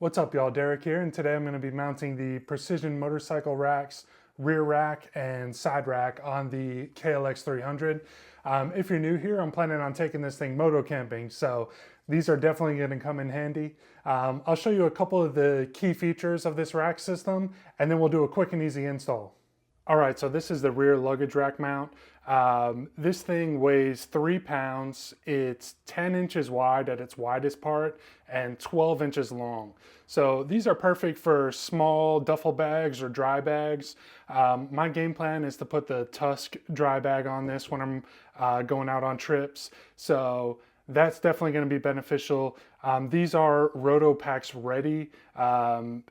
What's up, y'all? Derek here, and today I'm going to be mounting the Precision Motorcycle Racks rear rack and side rack on the KLX 300. If you're new here, I'm planning on taking this thing moto camping, so these are definitely going to come in handy. I'll show you a couple of the key features of this rack system, and then we'll do a quick and easy install. All right, so this is the rear luggage rack mount. This thing weighs 3 pounds. It's 10 inches wide at its widest part and 12 inches long. So these are perfect for small duffel bags or dry bags. My game plan is to put the Tusk dry bag on this when I'm going out on trips. So that's definitely going to be beneficial. These are Rotopax ready.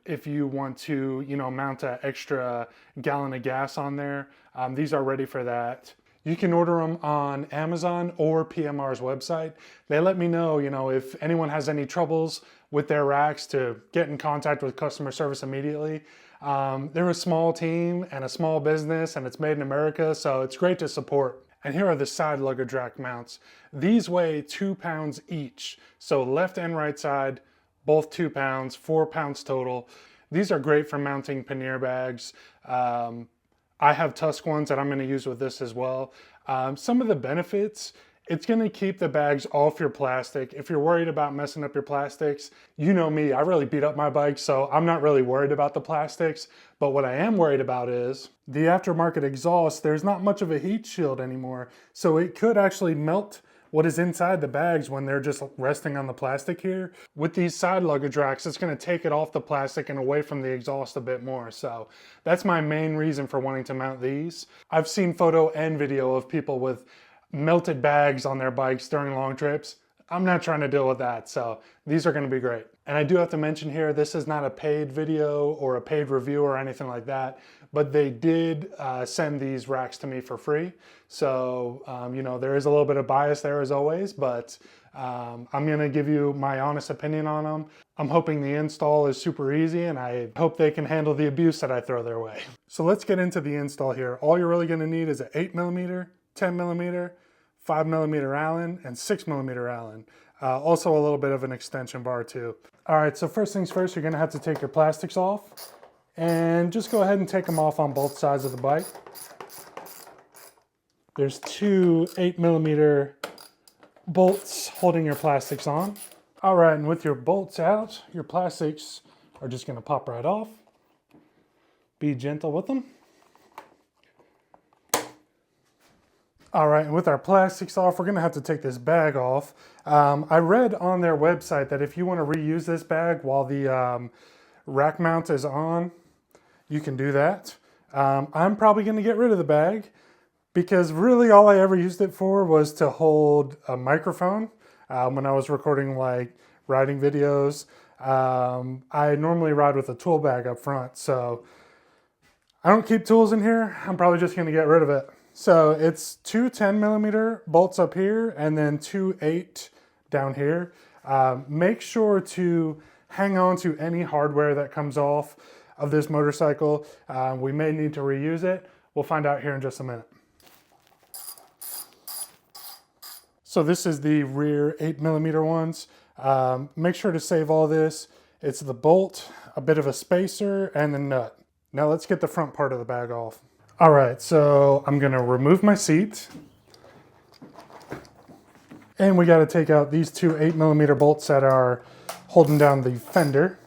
If you want to, mount an extra gallon of gas on there, these are ready for that. You can order them on Amazon or PMR's website. They let me know, if anyone has any troubles with their racks to get in contact with customer service immediately. They're a small team and a small business, and it's made in America, so it's great to support. And here are the side luggage rack mounts. These weigh 2 pounds each. So left and right side, both 2 pounds, 4 pounds total. These are great for mounting pannier bags. I have Tusk ones that I'm going to use with this as well. Some of the benefits, it's going to keep the bags off your plastic. If you're worried about messing up your plastics, you know me, I really beat up my bike, so I'm not really worried about the plastics. But what I am worried about is the aftermarket exhaust. There's not much of a heat shield anymore, so it could actually melt what is inside the bags when they're just resting on the plastic here. With these side luggage racks, it's going to take it off the plastic and away from the exhaust a bit more. So that's my main reason for wanting to mount these. I've seen photo and video of people with melted bags on their bikes during long trips. I'm not trying to deal with that, so these are going to be great. And I do have to mention here, this is not a paid video or a paid review or anything like that, but they did send these racks to me for free. So, there is a little bit of bias there as always, but I'm going to give you my honest opinion on them. I'm hoping the install is super easy, and I hope they can handle the abuse that I throw their way. So let's get into the install here. All you're really going to need is an 8mm, 10mm, 5mm Allen, and 6mm Allen. Also a little bit of an extension bar too. All right, so first things first, you're gonna have to take your plastics off, and just go ahead and take them off on both sides of the bike. There's two 8mm bolts holding your plastics on. All right, and with your bolts out, your plastics are just gonna pop right off. Be gentle with them. All right, and with our plastics off, we're gonna have to take this bag off. I read on their website that if you wanna reuse this bag while the rack mount is on, you can do that. I'm probably gonna get rid of the bag because really all I ever used it for was to hold a microphone when I was recording like riding videos. I normally ride with a tool bag up front, so I don't keep tools in here. I'm probably just gonna get rid of it. So it's two 10mm bolts up here and then two 8 down here. Make sure to hang on to any hardware that comes off of this motorcycle. We may need to reuse it. We'll find out here in just a minute. So this is the rear 8mm ones. Make sure to save all this. It's the bolt, a bit of a spacer, and the nut. Now let's get the front part of the bag off. All right, so I'm gonna remove my seat. And we gotta take out these two 8mm bolts that are holding down the fender.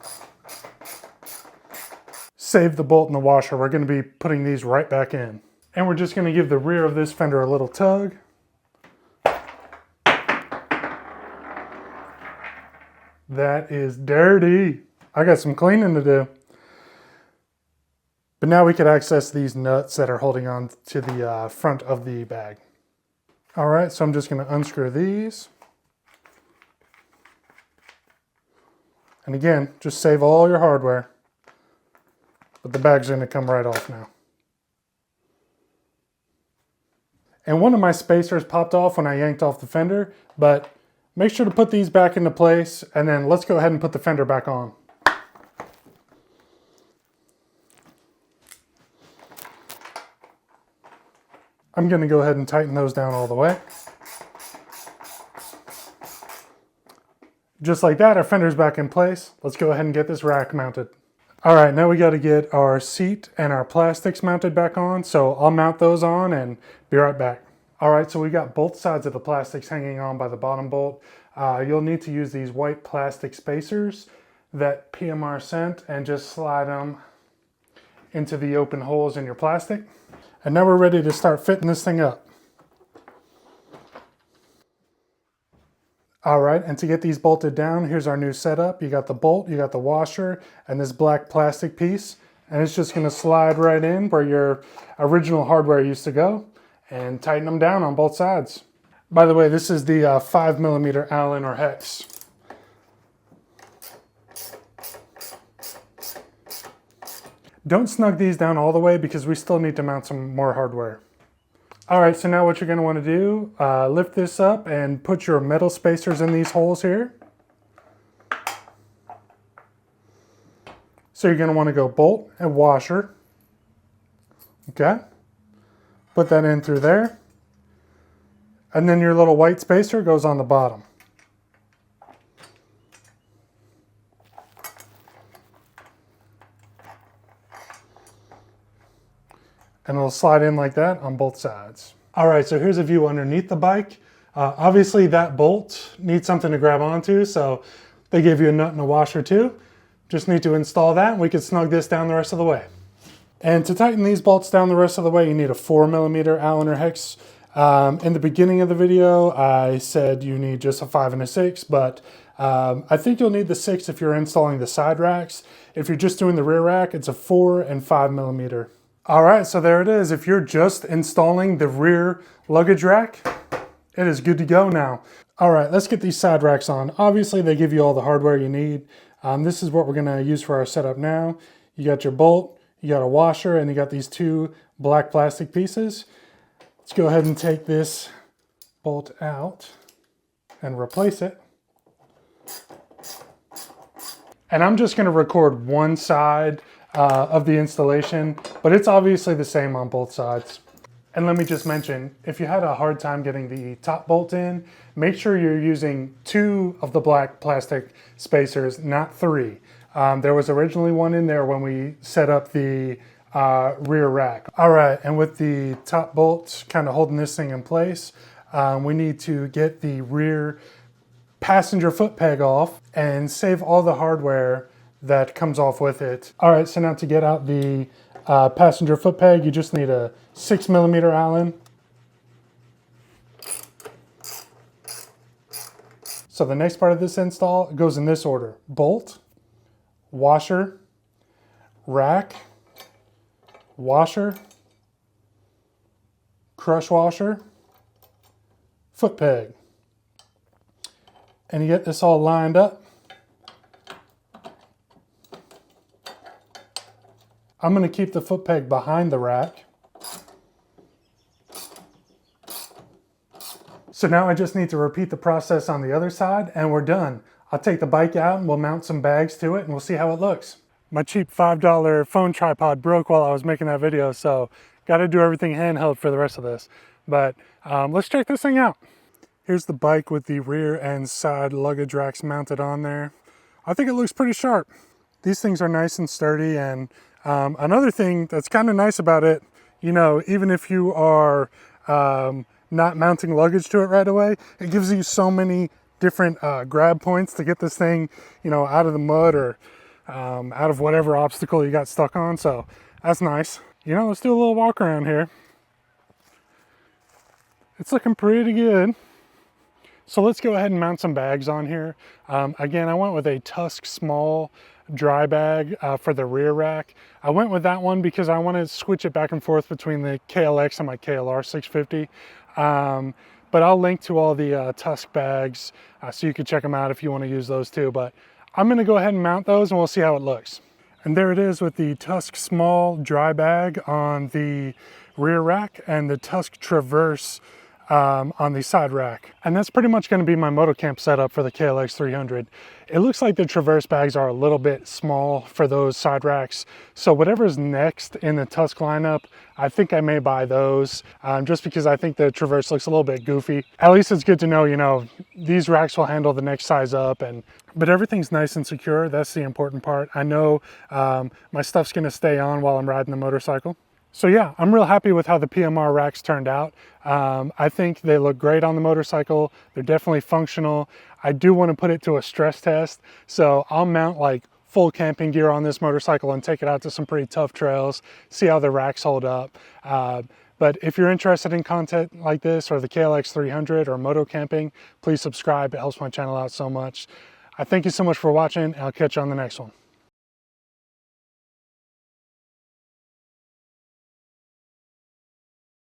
Save the bolt in the washer. We're gonna be putting these right back in. And we're just gonna give the rear of this fender a little tug. That is dirty. I got some cleaning to do. But now we can access these nuts that are holding on to the front of the bag. All right, so I'm just gonna unscrew these. And again, just save all your hardware. But the bag's gonna come right off now. And one of my spacers popped off when I yanked off the fender, but make sure to put these back into place, and then let's go ahead and put the fender back on. I'm going to go ahead and tighten those down all the way. Just like that, our fender's back in place. Let's go ahead and get this rack mounted. All right, now we got to get our seat and our plastics mounted back on. So I'll mount those on and be right back. All right, so we got both sides of the plastics hanging on by the bottom bolt. You'll need to use these white plastic spacers that PMR sent and just slide them into the open holes in your plastic. And now we're ready to start fitting this thing up. All right, and to get these bolted down, here's our new setup. You got the bolt, you got the washer, and this black plastic piece. And it's just gonna slide right in where your original hardware used to go and tighten them down on both sides. By the way, this is the 5mm Allen or hex. Don't snug these down all the way because we still need to mount some more hardware. All right, so now what you're gonna wanna do, lift this up and put your metal spacers in these holes here. So you're gonna wanna go bolt and washer, okay? Put that in through there. And then your little white spacer goes on the bottom. And it'll slide in like that on both sides. All right, so here's a view underneath the bike. Obviously that bolt needs something to grab onto, so they give you a nut and a washer too. Just need to install that and we can snug this down the rest of the way. And to tighten these bolts down the rest of the way, you need a 4mm Allen or hex. In the beginning of the video, I said you need just a 5 and a 6, but I think you'll need the 6 if you're installing the side racks. If you're just doing the rear rack, it's a 4 and 5mm. All right, so there it is. If you're just installing the rear luggage rack, it is good to go now. All right, let's get these side racks on. Obviously, they give you all the hardware you need. This is what we're gonna use for our setup now. You got your bolt, you got a washer, and you got these 2 black plastic pieces. Let's go ahead and take this bolt out and replace it. And I'm just gonna record one side of the installation, but it's obviously the same on both sides. And let me just mention, if you had a hard time getting the top bolt in, make sure you're using 2 of the black plastic spacers, not 3. There was originally 1 in there when we set up the rear rack. All right, and with the top bolts kind of holding this thing in place, we need to get the rear passenger foot peg off and save all the hardware that comes off with it. All right, so now to get out the passenger foot peg, you just need a 6mm Allen. So the next part of this install goes in this order: bolt, washer, rack, washer, crush washer, foot peg. And you get this all lined up. I'm going to keep the foot peg behind the rack. So now I just need to repeat the process on the other side and we're done. I'll take the bike out and we'll mount some bags to it and we'll see how it looks. My cheap $5 phone tripod broke while I was making that video, so got to do everything handheld for the rest of this. But let's check this thing out. Here's the bike with the rear and side luggage racks mounted on there. I think it looks pretty sharp. These things are nice and sturdy, and another thing that's kind of nice about it, you know, even if you are not mounting luggage to it right away, it gives you so many different grab points to get this thing, you know, out of the mud or out of whatever obstacle you got stuck on. So that's nice. You know, let's do a little walk around here. It's looking pretty good. So let's go ahead and mount some bags on here. Again, I went with a Tusk small dry bag for the rear rack. I went with that one because I want to switch it back and forth between the KLX and my KLR 650. But I'll link to all the Tusk bags so you can check them out if you want to use those too. But I'm going to go ahead and mount those and we'll see how it looks. And there it is with the Tusk small dry bag on the rear rack and the Tusk Traverse on the side rack. And that's pretty much going to be my moto camp setup for the KLX 300. It looks like the Traverse bags are a little bit small for those side racks. So whatever's next in the Tusk lineup, I think I may buy those just because I think the Traverse looks a little bit goofy. At least it's good to know, you know, these racks will handle the next size up, but everything's nice and secure. That's the important part. I know my stuff's going to stay on while I'm riding the motorcycle. So yeah, I'm real happy with how the PMR racks turned out. I think they look great on the motorcycle. They're definitely functional. I do want to put it to a stress test. So I'll mount like full camping gear on this motorcycle and take it out to some pretty tough trails, see how the racks hold up. But if you're interested in content like this or the KLX 300 or moto camping, please subscribe. It helps my channel out so much. I thank you so much for watching, and I'll catch you on the next one.